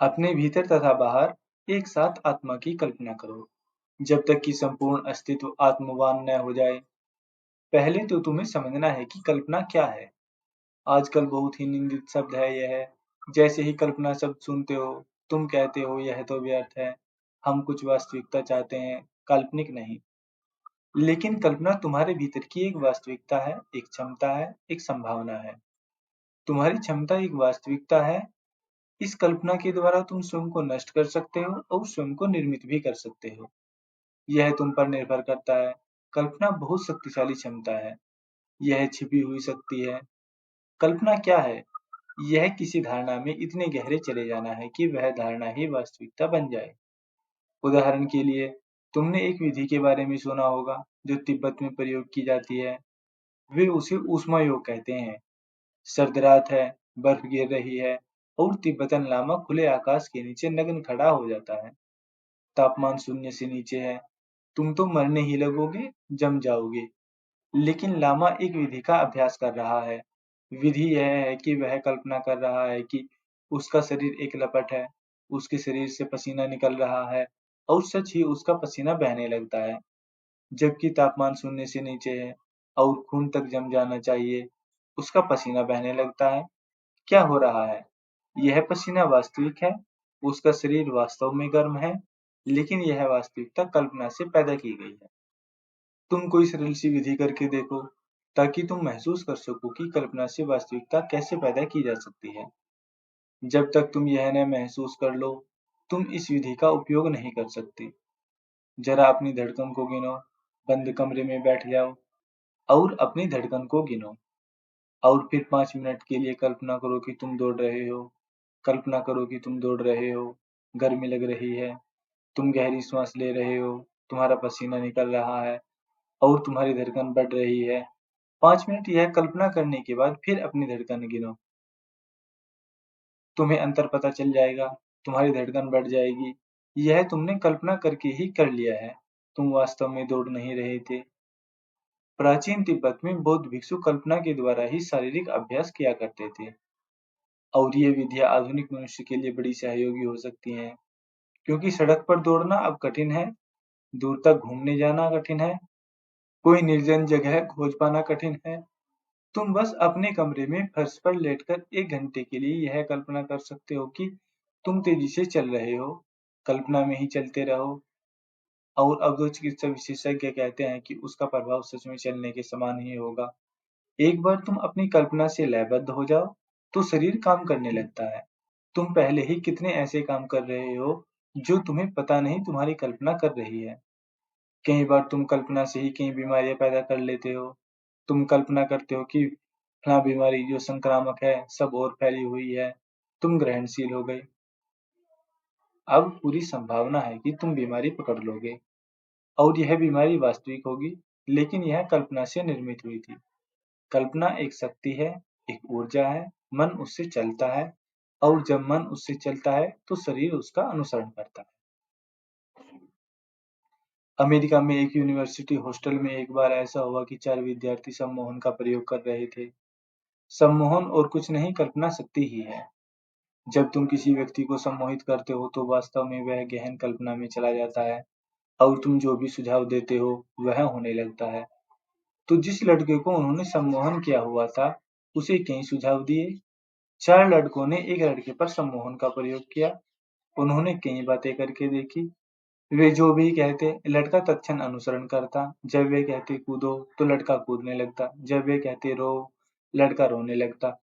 अपने भीतर तथा बाहर एक साथ आत्मा की कल्पना करो, जब तक कि संपूर्ण अस्तित्व आत्मवान न हो जाए। पहले तो तुम्हें समझना है कि कल्पना क्या है। आजकल बहुत ही निंदित शब्द है यह। जैसे ही कल्पना शब्द सुनते हो, तुम कहते हो यह तो व्यर्थ है। हम कुछ वास्तविकता चाहते हैं, काल्पनिक नहीं। लेकिन कल्पना तुम्हारे भीतर की एक वास्तविकता है, एक क्षमता है, एक संभावना है। तुम्हारी क्षमता एक वास्तविकता है। इस कल्पना के द्वारा तुम स्वयं को नष्ट कर सकते हो और स्वयं को निर्मित भी कर सकते हो। यह तुम पर निर्भर करता है। कल्पना बहुत शक्तिशाली क्षमता है। यह छिपी हुई शक्ति है। कल्पना क्या है? यह किसी धारणा में इतने गहरे चले जाना है कि वह धारणा ही वास्तविकता बन जाए। उदाहरण के लिए, तुमने एक विधि के बारे में सुना होगा जो तिब्बत में प्रयोग की जाती है। वे उसे ऊष्मा योग कहते हैं। सर्द रात है, बर्फ गिर रही है और तिब्बतन लामा खुले आकाश के नीचे नग्न खड़ा हो जाता है। तापमान शून्य से नीचे है। तुम तो मरने ही लगोगे, जम जाओगे। लेकिन लामा एक विधि का अभ्यास कर रहा है। विधि यह है कि वह कल्पना कर रहा है कि उसका शरीर एक लपट है, उसके शरीर से पसीना निकल रहा है और सच ही उसका पसीना बहने लगता है, जबकि तापमान शून्य से नीचे है और खून तक जम जाना चाहिए। उसका पसीना बहने लगता है। क्या हो रहा है? यह पसीना वास्तविक है, उसका शरीर वास्तव में गर्म है, लेकिन यह वास्तविकता कल्पना से पैदा की गई है। तुम कोई सरल सी विधि करके देखो, ताकि तुम महसूस कर सको कि कल्पना से वास्तविकता कैसे पैदा की जा सकती है। जब तक तुम यह न महसूस कर लो, तुम इस विधि का उपयोग नहीं कर सकते। जरा अपनी धड़कन को गिनो, बंद कमरे में बैठ जाओ और अपनी धड़कन को गिनो। और फिर 5 मिनट के लिए कल्पना करो कि तुम दौड़ रहे हो। कल्पना करो कि तुम दौड़ रहे हो, गर्मी लग रही है, तुम गहरी सांस ले रहे हो, तुम्हारा पसीना निकल रहा है और तुम्हारी धड़कन बढ़ रही है। 5 मिनट यह कल्पना करने के बाद फिर अपनी धड़कन गिनो। तुम्हें अंतर पता चल जाएगा, तुम्हारी धड़कन बढ़ जाएगी। यह तुमने कल्पना करके ही कर लिया है। तुम वास्तव में दौड़ नहीं रहे थे। प्राचीन तिब्बत में बौद्ध भिक्षु कल्पना के द्वारा ही शारीरिक अभ्यास किया करते थे। और ये विधियाँ आधुनिक मनुष्य के लिए बड़ी सहयोगी हो सकती हैं, क्योंकि सड़क पर दौड़ना अब कठिन है, दूर तक घूमने जाना कठिन है, कोई निर्जन जगह खोज पाना कठिन है। तुम बस अपने कमरे में फर्श पर लेटकर 1 घंटे के लिए यह कल्पना कर सकते हो कि तुम तेजी से चल रहे हो। कल्पना में ही चलते रहो। और अब तो चिकित्सा विशेषज्ञ कहते हैं कि उसका प्रभाव सच में चलने के समान ही होगा। एक बार तुम अपनी कल्पना से लयबद्ध हो जाओ, तो शरीर काम करने लगता है। तुम पहले ही कितने ऐसे काम कर रहे हो जो तुम्हें पता नहीं तुम्हारी कल्पना कर रही है। कई बार तुम कल्पना से ही कई बीमारियां पैदा कर लेते हो। तुम कल्पना करते हो कि फलां बीमारी जो संक्रामक है, सब और फैली हुई है। तुम ग्रहणशील हो गए। अब पूरी संभावना है कि तुम बीमारी पकड़ लोगे और यह बीमारी वास्तविक होगी, लेकिन यह कल्पना से निर्मित हुई थी। कल्पना एक शक्ति है, एक ऊर्जा है। मन उससे चलता है और जब मन उससे चलता है तो शरीर उसका अनुसरण करता है। अमेरिका में एक यूनिवर्सिटी हॉस्टल में एक बार ऐसा हुआ कि 4 विद्यार्थी सम्मोहन का प्रयोग कर रहे थे। सम्मोहन और कुछ नहीं, कल्पना शक्ति ही है। जब तुम किसी व्यक्ति को सम्मोहित करते हो तो वास्तव में वह गहन कल्पना में चला जाता है और तुम जो भी सुझाव देते हो वह होने लगता है। तो जिस लड़के को उन्होंने सम्मोहन किया हुआ था, उसे कई सुझाव दिए। 4 लड़कों ने एक लड़के पर सम्मोहन का प्रयोग किया। उन्होंने कई बातें करके देखी। वे जो भी कहते, लड़का तत्क्षण अनुसरण करता। जब वे कहते कूदो, तो लड़का कूदने लगता। जब वे कहते रो, लड़का रोने लगता।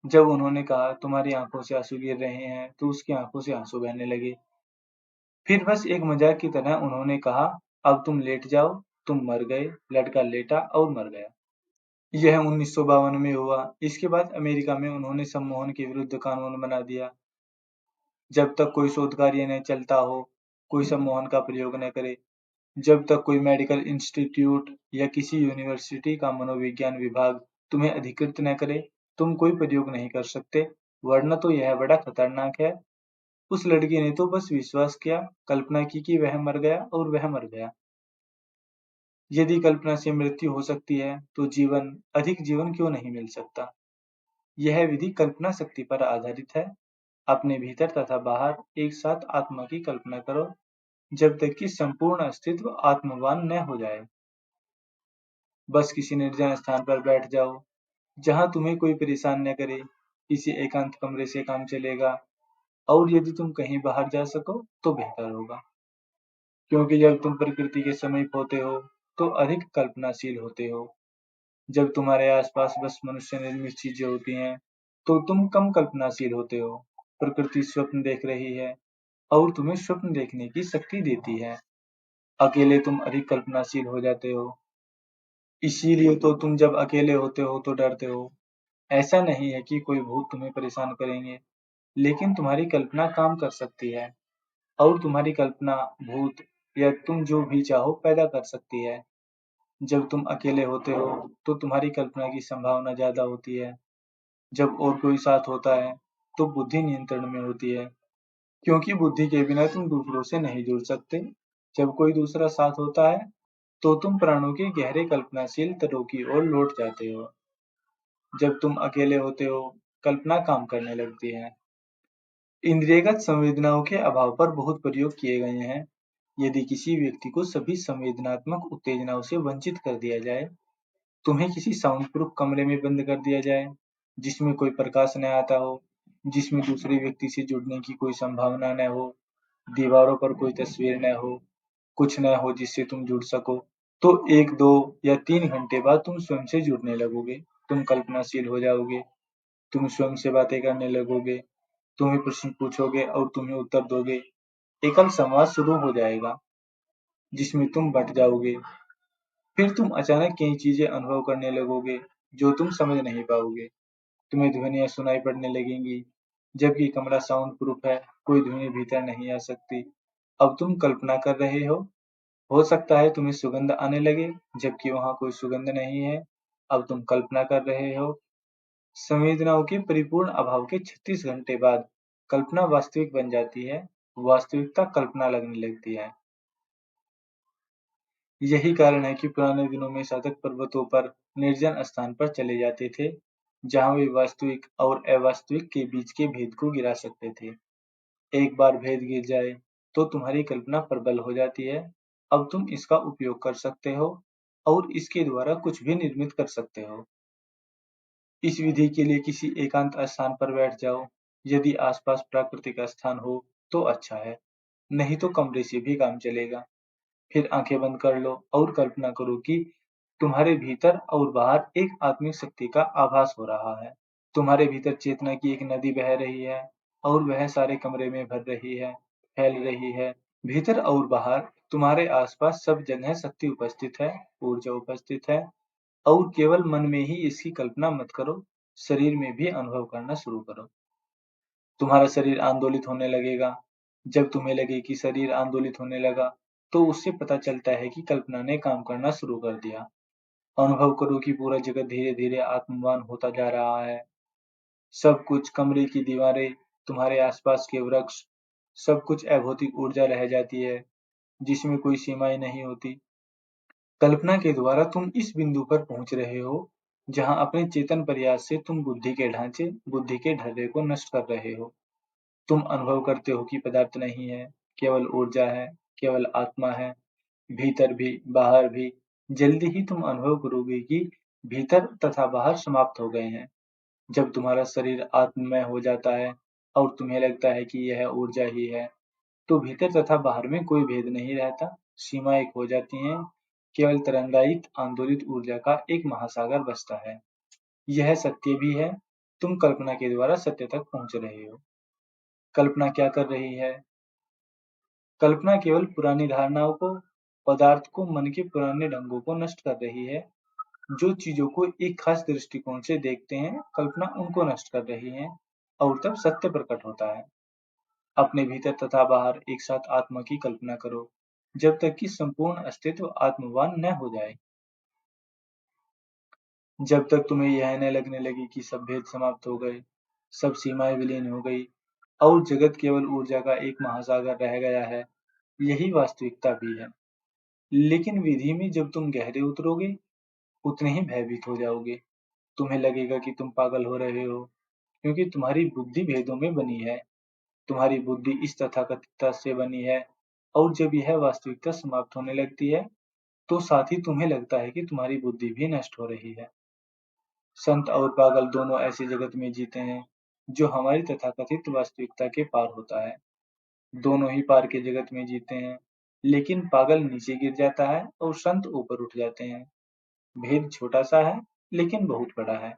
जब उन्होंने कहा तुम्हारी आंखों से आंसू गिर रहे हैं, तो उसकी आंखों से आंसू बहने लगे। फिर बस एक मजाक की तरह उन्होंने कहा अब तुम लेट जाओ, तुम मर गए। लड़का लेटा और मर गया। यह 1952 में हुआ। इसके बाद अमेरिका में उन्होंने सम्मोहन के विरुद्ध कानून बना दिया। जब तक कोई शोध कार्य न चलता हो, कोई सम्मोहन का प्रयोग न करे। जब तक कोई मेडिकल इंस्टीट्यूट या किसी यूनिवर्सिटी का मनोविज्ञान विभाग तुम्हें अधिकृत न करे, तुम कोई प्रयोग नहीं कर सकते, वरना तो यह बड़ा खतरनाक है। उस लड़की ने तो बस विश्वास किया, कल्पना की कि वह मर गया और वह मर गया। यदि कल्पना से मृत्यु हो सकती है, तो अधिक जीवन क्यों नहीं मिल सकता? यह विधि कल्पना शक्ति पर आधारित है। अपने भीतर तथा बाहर एक साथ आत्मा की कल्पना करो, जब तक कि संपूर्ण अस्तित्व आत्मवान न हो जाए। बस किसी निर्जन स्थान पर बैठ जाओ, जहां तुम्हें कोई परेशान न करे। किसी एकांत कमरे से काम चलेगा, और यदि तुम कहीं बाहर जा सको तो बेहतर होगा, क्योंकि जब तुम प्रकृति के समीप होते हो तो अधिक कल्पनाशील होते हो। जब तुम्हारे आसपास बस मनुष्य निर्मित चीजें होती हैं, तो तुम कम कल्पनाशील होते हो। प्रकृति स्वप्न देख रही है, और तुम्हें स्वप्न देखने की शक्ति देती है। अकेले तुम अधिक कल्पनाशील हो जाते हो, इसीलिए तो तुम जब अकेले होते हो तो डरते हो। ऐसा नहीं है कि कोई भूत तुम्हें परेशान करेंगे, लेकिन तुम्हारी कल्पना काम कर सकती है, और तुम्हारी कल्पना भूत या तुम जो भी चाहो पैदा कर सकती है। जब तुम अकेले होते हो तो तुम्हारी कल्पना की संभावना ज्यादा होती है। जब और कोई साथ होता है तो बुद्धि नियंत्रण में होती है, क्योंकि बुद्धि के बिना तुम दूसरों से नहीं जुड़ सकते। जब कोई दूसरा साथ होता है तो तुम प्राणों के गहरे कल्पनाशील तरों की ओर लौट जाते हो। जब तुम अकेले होते हो, कल्पना काम करने लगती है। इंद्रियगत संवेदनाओं के अभाव पर बहुत प्रयोग किए गए हैं। यदि किसी व्यक्ति को सभी संवेदनात्मक उत्तेजनाओं से वंचित कर दिया जाए, तुम्हें किसी साउंड प्रूफ कमरे में बंद कर दिया जाए, जिसमें कोई प्रकाश न आता हो, जिसमें दूसरे व्यक्ति से जुड़ने की कोई संभावना न हो, दीवारों पर कोई तस्वीर न हो, कुछ न हो जिससे तुम जुड़ सको, तो 1, 2 या 3 घंटे बाद तुम स्वयं से जुड़ने लगोगे। तुम कल्पनाशील हो जाओगे, तुम स्वयं से बातें करने लगोगे, तुम्हें प्रश्न पूछोगे और तुम्हें उत्तर दोगे। एकल संवाद शुरू हो जाएगा, जिसमें तुम बट जाओगे। फिर तुम अचानक कई चीजें अनुभव करने लगोगे जो तुम समझ नहीं पाओगे। तुम्हें ध्वनियां सुनाई पड़ने लगेंगी, जबकि कमरा साउंड प्रूफ है, कोई ध्वनि भीतर नहीं आ सकती। अब तुम कल्पना कर रहे हो सकता है तुम्हें सुगंध आने लगे, जबकि वहां कोई सुगंध नहीं है। अब तुम कल्पना कर रहे हो। संवेदनाओं के परिपूर्ण अभाव के 36 घंटे बाद कल्पना वास्तविक बन जाती है, वास्तविकता कल्पना लगने लगती है। यही कारण है कि पुराने दिनों में साधक पर्वतों पर निर्जन स्थान पर चले जाते थे, जहां वे वास्तविक और अवास्तविक के बीच के भेद को गिरा सकते थे। एक बार भेद गिर जाए, तो तुम्हारी कल्पना प्रबल हो जाती है। अब तुम इसका उपयोग कर सकते हो, और इसके द्वारा कुछ भी निर्मित कर सकते हो। इस विधि के लिए किसी एकांत स्थान पर बैठ जाओ। यदि आसपास प्राकृतिक स्थान हो तो अच्छा है, नहीं तो कमरे से भी काम चलेगा। फिर आंखें बंद कर लो और कल्पना करो कि तुम्हारे भीतर और बाहर एक आत्मिक शक्ति का आभास हो रहा है। तुम्हारे भीतर चेतना की एक नदी बह रही है, और वह सारे कमरे में भर रही है, फैल रही है। भीतर और बाहर तुम्हारे आसपास सब जगह शक्ति उपस्थित है, ऊर्जा उपस्थित है, और केवल मन में ही इसकी कल्पना मत करो, शरीर में भी अनुभव करना शुरू करो। तुम्हारा शरीर आंदोलित होने लगेगा। जब तुम्हें लगे कि शरीर आंदोलित होने लगा, तो उससे पता चलता है कि कल्पना ने काम करना शुरू कर दिया। अनुभव करो कि पूरा जगत धीरे-धीरे आत्मवान होता जा रहा है। सब कुछ, कमरे की दीवारें, तुम्हारे आसपास के वृक्ष, सब कुछ अभौतिक ऊर्जा रह जाती है, जिसमें कोई सीमाएं नहीं होती। कल्पना के द्वारा तुम इस बिंदु पर पहुंच रहे हो, जहां अपने चेतन प्रयास से तुम बुद्धि के ढांचे, बुद्धि के ढर्रे को नष्ट कर रहे हो। तुम अनुभव करते हो कि पदार्थ नहीं है, केवल ऊर्जा है, केवल आत्मा है, भीतर भी, बाहर भी। जल्दी ही तुम अनुभव करोगे कि भीतर तथा बाहर समाप्त हो गए हैं। जब तुम्हारा शरीर आत्ममय हो जाता है और तुम्हें लगता है कि यह ऊर्जा ही है, तो भीतर तथा बाहर में कोई भेद नहीं रहता, सीमाएं एक हो जाती हैं, केवल तरंगायित आंदोलित ऊर्जा का एक महासागर बचता है। यह सत्य भी है, तुम कल्पना के द्वारा सत्य तक पहुंच रहे हो। कल्पना क्या कर रही है? कल्पना केवल पुरानी धारणाओं को, पदार्थ को, मन के पुराने ढंगों को नष्ट कर रही है। जो चीजों को एक खास दृष्टिकोण से देखते हैं, कल्पना उनको नष्ट कर रही है, और तब सत्य प्रकट होता है। अपने भीतर तथा बाहर एक साथ आत्मा की कल्पना करो, जब तक कि संपूर्ण अस्तित्व आत्मवान न हो जाए। जब तक तुम्हें यह न लगने लगे कि सब भेद समाप्त हो गए, सब सीमाएं विलीन हो गई, और जगत केवल ऊर्जा का एक महासागर रह गया है। यही वास्तविकता भी है। लेकिन विधि में जब तुम गहरे उतरोगे, उतने ही भयभीत हो जाओगे। तुम्हें लगेगा कि तुम पागल हो रहे हो, क्योंकि तुम्हारी बुद्धि भेदों में बनी है। तुम्हारी बुद्धि इस तथाकथितता से बनी है, और जब यह वास्तविकता समाप्त होने लगती है, तो साथ ही तुम्हें लगता है कि तुम्हारी बुद्धि भी नष्ट हो रही है। संत और पागल दोनों ऐसे जगत में जीते हैं, जो हमारी तथाकथित वास्तविकता के पार होता है। दोनों ही पार के जगत में जीते हैं, लेकिन पागल नीचे गिर जाता है और संत ऊपर उठ जाते हैं। भेद छोटा सा है, लेकिन बहुत बड़ा है।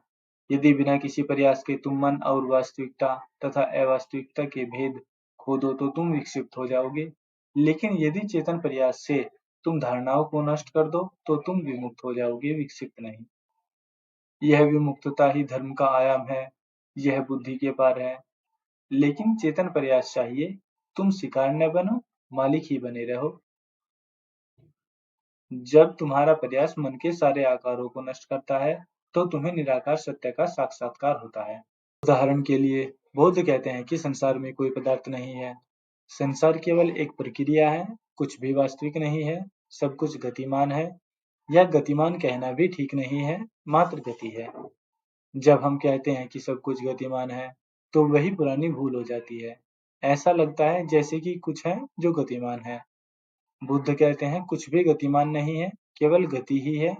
यदि बिना किसी प्रयास के तुम मन और वास्तविकता तथा अवास्तविकता के भेद खो दो तो तुम विक्षिप्त हो जाओगे। लेकिन यदि चेतन प्रयास से तुम धारणाओं को नष्ट कर दो तो तुम विमुक्त हो जाओगे, विक्षिप्त नहीं। यह विमुक्तता ही धर्म का आयाम है, यह बुद्धि के पार है। लेकिन चेतन प्रयास चाहिए, तुम शिकार न बनो, मालिक ही बने रहो। जब तुम्हारा प्रयास मन के सारे आकारों को नष्ट करता है, तो तुम्हें निराकार सत्य का साक्षात्कार होता है। उदाहरण के लिए, बौद्ध कहते हैं कि संसार में कोई पदार्थ नहीं है। संसार केवल एक प्रक्रिया है, कुछ भी वास्तविक नहीं है, सब कुछ गतिमान है। या गतिमान कहना भी ठीक नहीं है, मात्र गति है। जब हम कहते हैं कि सब कुछ गतिमान है, तो वही पुरानी भूल हो जाती है। ऐसा लगता है जैसे कि कुछ है जो गतिमान है। बुद्ध कहते हैं कुछ भी गतिमान नहीं है, केवल गति ही है,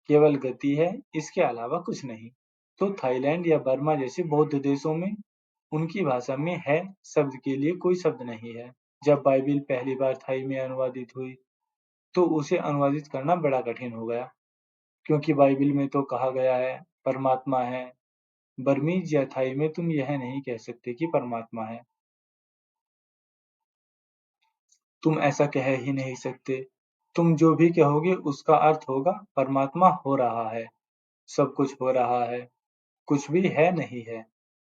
केवल गति है, इसके अलावा कुछ नहीं। तो थाईलैंड या बर्मा जैसे बौद्ध देशों में उनकी भाषा में है शब्द के लिए कोई शब्द नहीं है। जब बाइबिल पहली बार थाई में अनुवादित हुई, तो उसे अनुवादित करना बड़ा कठिन हो गया, क्योंकि बाइबिल में तो कहा गया है परमात्मा है। बर्मीज या थाई में तुम यह नहीं कह सकते कि परमात्मा है। तुम ऐसा कह ही नहीं सकते। तुम जो भी कहोगे उसका अर्थ होगा परमात्मा हो रहा है, सब कुछ हो रहा है, कुछ भी है नहीं है।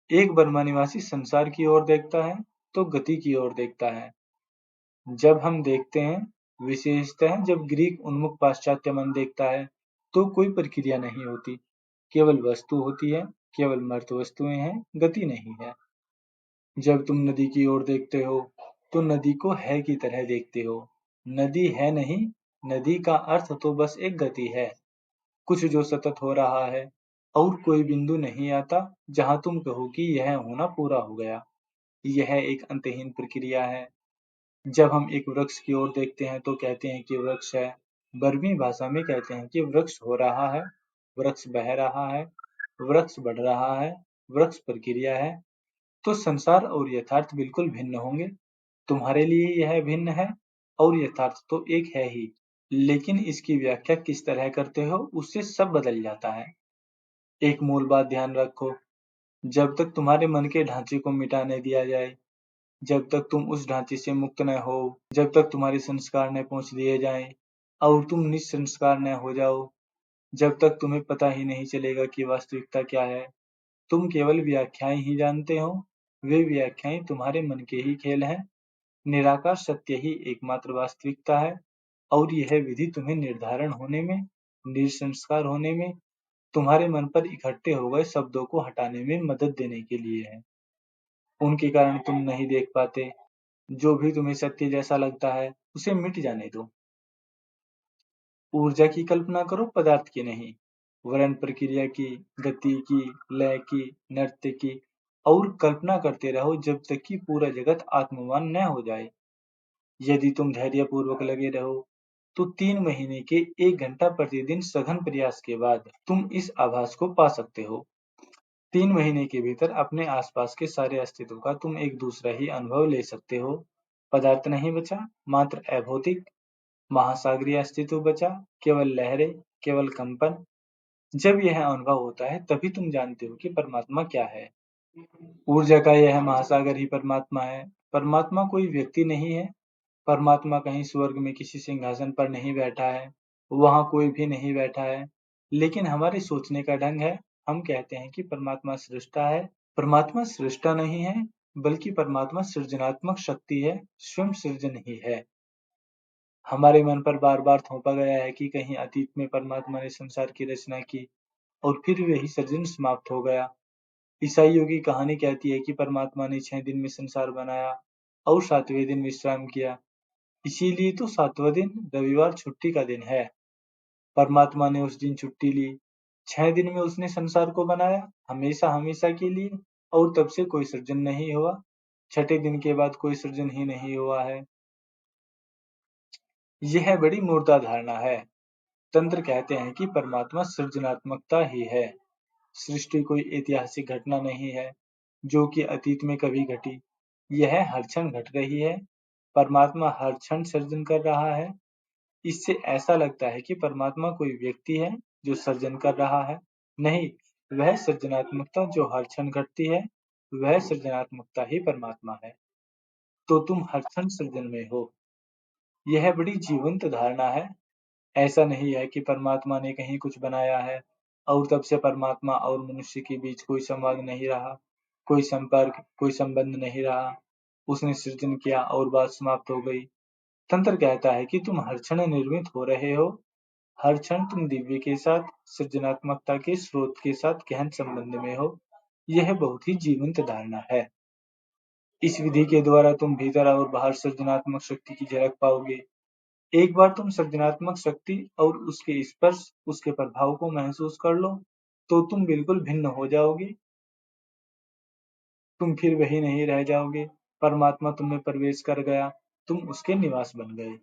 एक बर्मा निवासी संसार की ओर देखता है तो गति की ओर देखता है। जब हम देखते हैं, विशेषतः जब ग्रीक उन्मुख पाश्चात्य मन देखता है, तो कोई प्रक्रिया नहीं होती, केवल वस्तु होती है, केवल मर्त वस्तुएं हैं, गति नहीं है। जब तुम नदी की ओर देखते हो, तो नदी को है की तरह देखते हो। नदी है नहीं, नदी का अर्थ तो बस एक गति है, कुछ जो सतत हो रहा है, और कोई बिंदु नहीं आता जहां तुम कहो कि यह होना पूरा हो गया। यह एक अंतहीन प्रक्रिया है। जब हम एक वृक्ष की ओर देखते हैं तो कहते हैं कि वृक्ष है। बर्मी भाषा में कहते हैं कि वृक्ष हो रहा है, वृक्ष बह रहा है, वृक्ष बढ़ रहा है, वृक्ष प्रक्रिया है। तो संसार और यथार्थ बिल्कुल भिन्न होंगे। तुम्हारे लिए यह भिन्न है, और यथार्थ तो एक है ही, लेकिन इसकी व्याख्या किस तरह करते हो उससे सब बदल जाता है। एक मूल बात ध्यान रखो, जब तक तुम्हारे मन के ढांचे को मिटाने दिया जाए, जब तक तुम उस ढांचे से मुक्त न हो, जब तक तुम्हारे संस्कार न पहुंच दिए जाएं, और तुम निसंस्कार न हो जाओ, जब तक तुम्हें पता ही नहीं चलेगा कि वास्तविकता क्या है, तुम केवल व्याख्याएं ही जानते हो। वे व्याख्याएं तुम्हारे मन के ही खेल हैं। निराकार सत्य ही एकमात्र वास्तविकता है, और यह विधि तुम्हें निर्धारण होने में, निसंस्कार होने में, तुम्हारे मन पर इकट्ठे हो गए शब्दों को हटाने में मदद देने के लिए है। उनके कारण तुम नहीं देख पाते। जो भी तुम्हें सत्य जैसा लगता है, उसे मिट जाने दो। ऊर्जा की कल्पना करो, पदार्थ की नहीं। वर्ण प्रक्रिया की, गति की, लय की, नृत्य की, और कल्पना करते रहो जब तक कि पूरा जगत आत्मवान न हो जाए। यदि तुम धैर्यपूर्वक लगे रहो, तो 3 महीने के 1 घंटा प्रतिदिन सघन प्रयास के बाद तुम इस आभास को पा सकते हो। 3 महीने के भीतर अपने आसपास के सारे अस्तित्व का तुम एक दूसरा ही अनुभव ले सकते हो। पदार्थ नहीं बचा, मात्र अभौतिक महासागरीय अस्तित्व बचा, केवल लहरें, केवल कंपन। जब यह अनुभव होता है तभी तुम जानते हो कि परमात्मा क्या है। ऊर्जा का यह महासागर ही परमात्मा है। परमात्मा कोई व्यक्ति नहीं है। परमात्मा कहीं स्वर्ग में किसी सिंहासन पर नहीं बैठा है, वहां कोई भी नहीं बैठा है। लेकिन हमारे सोचने का ढंग है, हम कहते हैं कि परमात्मा सृष्टा है। परमात्मा सृष्टा नहीं है, बल्कि परमात्मा सृजनात्मक शक्ति है, स्वयं सृजन ही है। हमारे मन पर बार बार थोपा गया है कि कहीं अतीत में परमात्मा ने संसार की रचना की और फिर वही सृजन समाप्त हो गया। ईसाइयों की कहानी कहती है कि परमात्मा ने 6 दिन में संसार बनाया और 7वें दिन विश्राम किया। इसीलिए तो 7वां दिन रविवार छुट्टी का दिन है। परमात्मा ने उस दिन छुट्टी ली। 6 दिन में उसने संसार को बनाया, हमेशा हमेशा के लिए, और तब से कोई सृजन नहीं हुआ। छठे दिन के बाद कोई सृजन ही नहीं हुआ है। यह बड़ी मुर्दा धारणा है। तंत्र कहते हैं कि परमात्मा सृजनात्मकता ही है। सृष्टि कोई ऐतिहासिक घटना नहीं है जो कि अतीत में कभी घटी। यह हर क्षण घट रही है। परमात्मा हर क्षण सृजन कर रहा है। इससे ऐसा लगता है कि परमात्मा कोई व्यक्ति है जो सृजन कर रहा है। नहीं, वह सृजनात्मकता जो हर क्षण घटती है, वह सृजनात्मकता ही परमात्मा है। तो तुम हर क्षण सृजन में हो। यह बड़ी जीवंत धारणा है। ऐसा नहीं है कि परमात्मा ने कहीं कुछ बनाया है और तब से परमात्मा और मनुष्य के बीच कोई संवाद नहीं रहा, कोई संपर्क, कोई संबंध नहीं रहा। उसने सृजन किया और बात समाप्त हो गई। तंत्र कहता है कि तुम हर क्षण निर्मित हो रहे हो। हर क्षण तुम दिव्य के साथ, सृजनात्मकता के स्रोत के साथ गहन संबंध में हो। यह बहुत ही जीवंत धारणा है। इस विधि के द्वारा तुम भीतर और बाहर सृजनात्मक शक्ति की झलक पाओगे। एक बार तुम सृजनात्मक शक्ति और उसके स्पर्श, उसके प्रभाव को महसूस कर लो, तो तुम बिल्कुल भिन्न हो जाओगे। तुम फिर वही नहीं रह जाओगे। परमात्मा तुम में प्रवेश कर गया, तुम उसके निवास बन गए।